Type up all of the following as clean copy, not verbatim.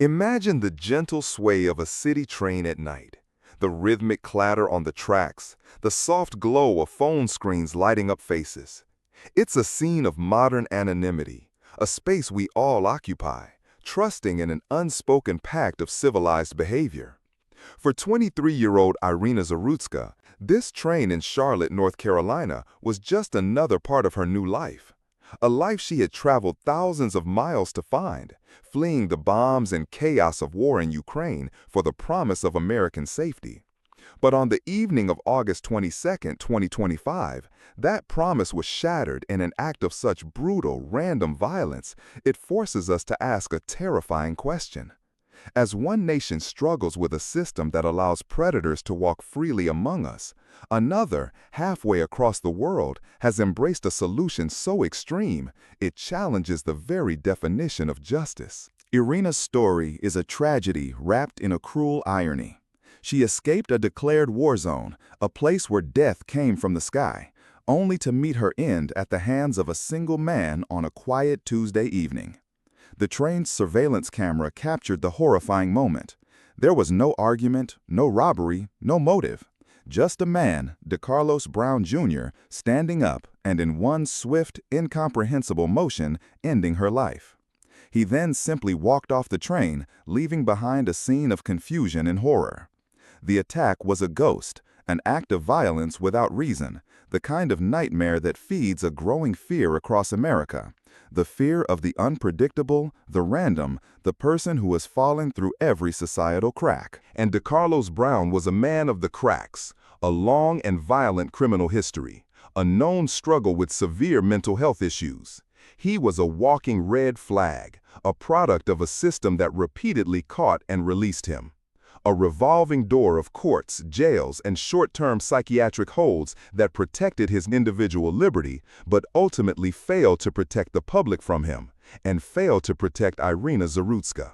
Imagine the gentle sway of a city train at night, the rhythmic clatter on the tracks, the soft glow of phone screens lighting up faces. It's a scene of modern anonymity, a space we all occupy, trusting in an unspoken pact of civilized behavior. For 23-year-old Iryna Zarutska, this train in Charlotte, North Carolina, was just another part of her new life. A life she had traveled thousands of miles to find, fleeing the bombs and chaos of war in Ukraine for the promise of American safety. But on the evening of August 22, 2025, that promise was shattered in an act of such brutal, random violence, it forces us to ask a terrifying question. As one nation struggles with a system that allows predators to walk freely among us, another, halfway across the world, has embraced a solution so extreme it challenges the very definition of justice. Iryna's story is a tragedy wrapped in a cruel irony. She escaped a declared war zone, a place where death came from the sky, only to meet her end at the hands of a single man on a quiet Tuesday evening. The train's surveillance camera captured the horrifying moment. There was no argument, no robbery, no motive. Just a man, DeCarlos Brown Jr., standing up and in one swift, incomprehensible motion, ending her life. He then simply walked off the train, leaving behind a scene of confusion and horror. The attack was a ghost, an act of violence without reason, the kind of nightmare that feeds a growing fear across America. The fear of the unpredictable, the random, the person who has fallen through every societal crack. And DeCarlos Brown was a man of the cracks, a long and violent criminal history, a known struggle with severe mental health issues. He was a walking red flag, a product of a system that repeatedly caught and released him. A revolving door of courts, jails, and short-term psychiatric holds that protected his individual liberty, but ultimately failed to protect the public from him, and failed to protect Iryna Zarutska.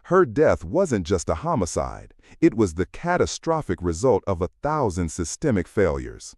Her death wasn't just a homicide, it was the catastrophic result of 1,000 systemic failures.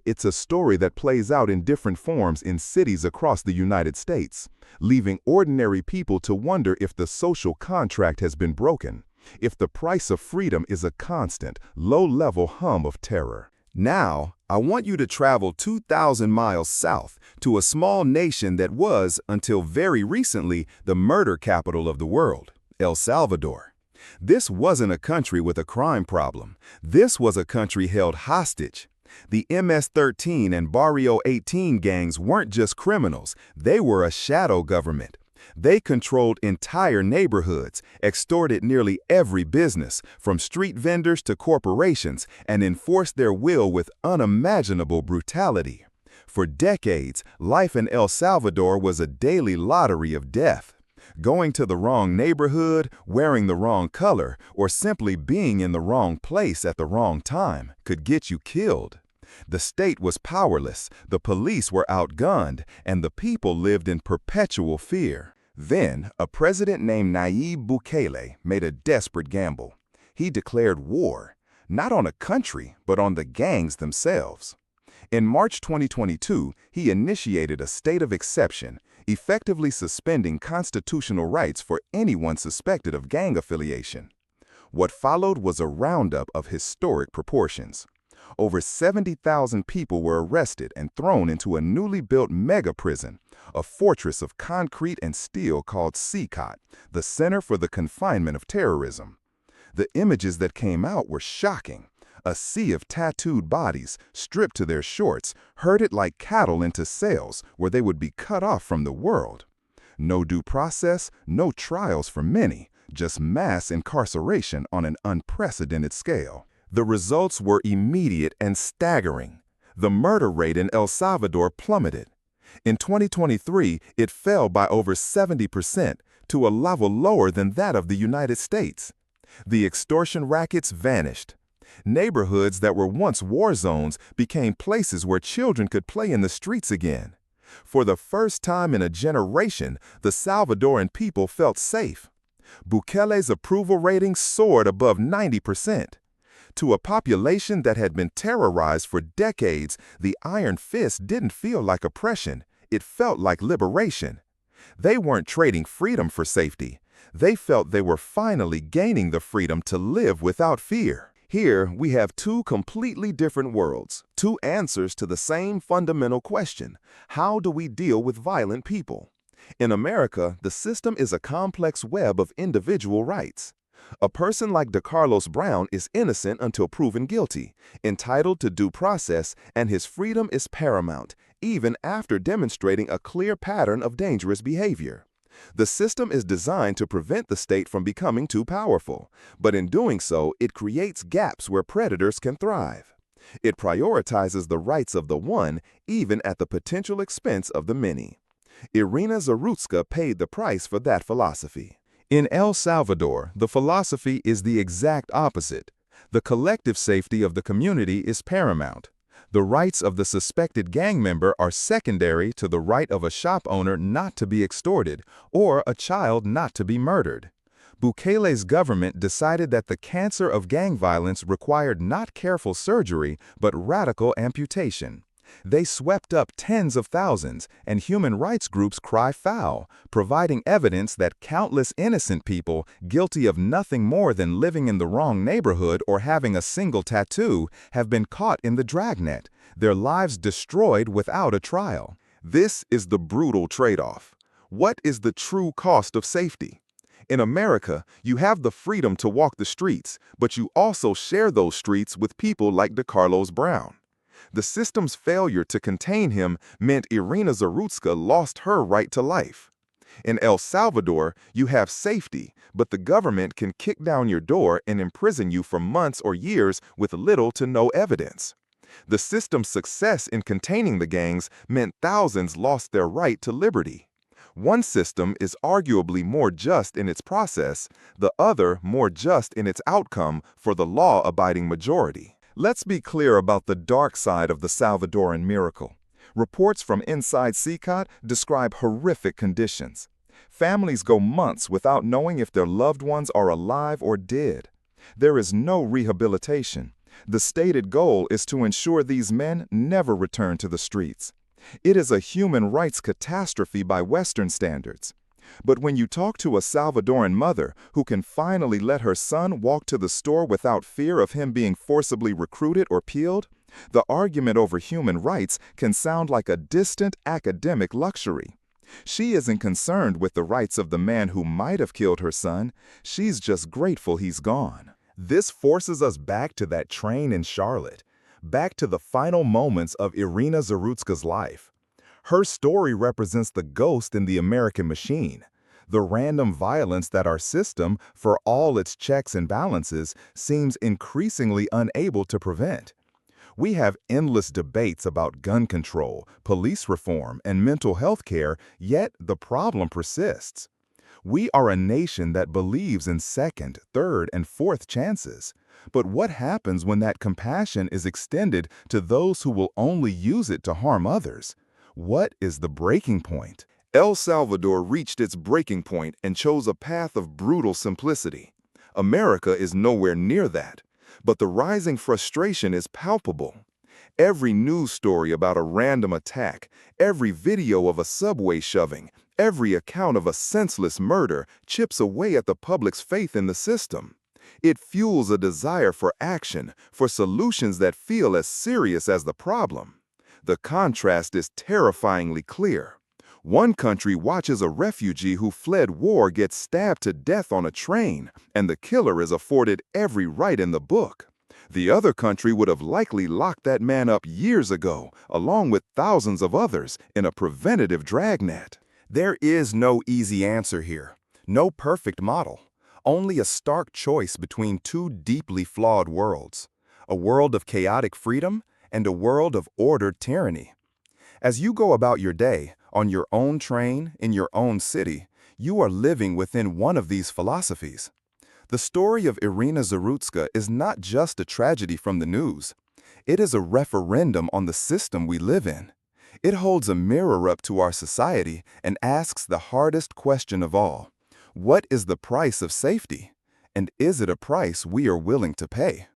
It's a story that plays out in different forms in cities across the United States, leaving ordinary people to wonder if the social contract has been broken, if the price of freedom is a constant, low-level hum of terror. Now, I want you to travel 2,000 miles south to a small nation that was, until very recently, the murder capital of the world, El Salvador. This wasn't a country with a crime problem. This was a country held hostage. The MS-13 and Barrio 18 gangs weren't just criminals, they were a shadow government. They controlled entire neighborhoods, extorted nearly every business, from street vendors to corporations, and enforced their will with unimaginable brutality. For decades, life in El Salvador was a daily lottery of death. Going to the wrong neighborhood, wearing the wrong color, or simply being in the wrong place at the wrong time could get you killed. The state was powerless, the police were outgunned, and the people lived in perpetual fear. Then, a president named Nayib Bukele made a desperate gamble. He declared war, not on a country, but on the gangs themselves. In March 2022, he initiated a state of exception, effectively suspending constitutional rights for anyone suspected of gang affiliation. What followed was a roundup of historic proportions. Over 70,000 people were arrested and thrown into a newly built mega prison, a fortress of concrete and steel called CCOT, the Center for the Confinement of Terrorism. The images that came out were shocking. A sea of tattooed bodies, stripped to their shorts, herded like cattle into cells where they would be cut off from the world. No due process, no trials for many, just mass incarceration on an unprecedented scale. The results were immediate and staggering. The murder rate in El Salvador plummeted. In 2023, it fell by over 70% to a level lower than that of the United States. The extortion rackets vanished. Neighborhoods that were once war zones became places where children could play in the streets again. For the first time in a generation, the Salvadoran people felt safe. Bukele's approval rating soared above 90%. To a population that had been terrorized for decades, the iron fist didn't feel like oppression, it felt like liberation. They weren't trading freedom for safety. They felt they were finally gaining the freedom to live without fear. Here, we have two completely different worlds, two answers to the same fundamental question: how do we deal with violent people? In America, the system is a complex web of individual rights. A person like DeCarlos Brown is innocent until proven guilty, entitled to due process, and his freedom is paramount, even after demonstrating a clear pattern of dangerous behavior. The system is designed to prevent the state from becoming too powerful, but in doing so, it creates gaps where predators can thrive. It prioritizes the rights of the one, even at the potential expense of the many. Iryna Zarutska paid the price for that philosophy. In El Salvador, the philosophy is the exact opposite. The collective safety of the community is paramount. The rights of the suspected gang member are secondary to the right of a shop owner not to be extorted or a child not to be murdered. Bukele's government decided that the cancer of gang violence required not careful surgery but radical amputation. They swept up tens of thousands, and human rights groups cry foul, providing evidence that countless innocent people, guilty of nothing more than living in the wrong neighborhood or having a single tattoo, have been caught in the dragnet, their lives destroyed without a trial. This is the brutal trade-off. What is the true cost of safety? In America, you have the freedom to walk the streets, but you also share those streets with people like DeCarlos Brown. The system's failure to contain him meant Iryna Zarutska lost her right to life. In El Salvador, you have safety, but the government can kick down your door and imprison you for months or years with little to no evidence. The system's success in containing the gangs meant thousands lost their right to liberty. One system is arguably more just in its process, the other more just in its outcome for the law-abiding majority. Let's be clear about the dark side of the Salvadoran miracle. Reports from inside CCOT describe horrific conditions. Families go months without knowing if their loved ones are alive or dead. There is no rehabilitation. The stated goal is to ensure these men never return to the streets. It is a human rights catastrophe by Western standards. But when you talk to a Salvadoran mother who can finally let her son walk to the store without fear of him being forcibly recruited or peeled, the argument over human rights can sound like a distant academic luxury. She isn't concerned with the rights of the man who might have killed her son. She's just grateful he's gone. This forces us back to that train in Charlotte, back to the final moments of Iryna Zarutska's life. Her story represents the ghost in the American machine, the random violence that our system, for all its checks and balances, seems increasingly unable to prevent. We have endless debates about gun control, police reform, and mental health care, yet the problem persists. We are a nation that believes in second, third, and fourth chances. But what happens when that compassion is extended to those who will only use it to harm others? What is the breaking point? El Salvador reached its breaking point and chose a path of brutal simplicity. America is nowhere near that, but the rising frustration is palpable. Every news story about a random attack, every video of a subway shoving, every account of a senseless murder chips away at the public's faith in the system. It fuels a desire for action, for solutions that feel as serious as the problem. The contrast is terrifyingly clear. One country watches a refugee who fled war get stabbed to death on a train, and the killer is afforded every right in the book. The other country would have likely locked that man up years ago, along with thousands of others, in a preventative dragnet. There is no easy answer here, no perfect model, only a stark choice between two deeply flawed worlds, a world of chaotic freedom and a world of ordered tyranny. As you go about your day, on your own train, in your own city, you are living within one of these philosophies. The story of Iryna Zarutska is not just a tragedy from the news. It is a referendum on the system we live in. It holds a mirror up to our society and asks the hardest question of all. What is the price of safety? And is it a price we are willing to pay?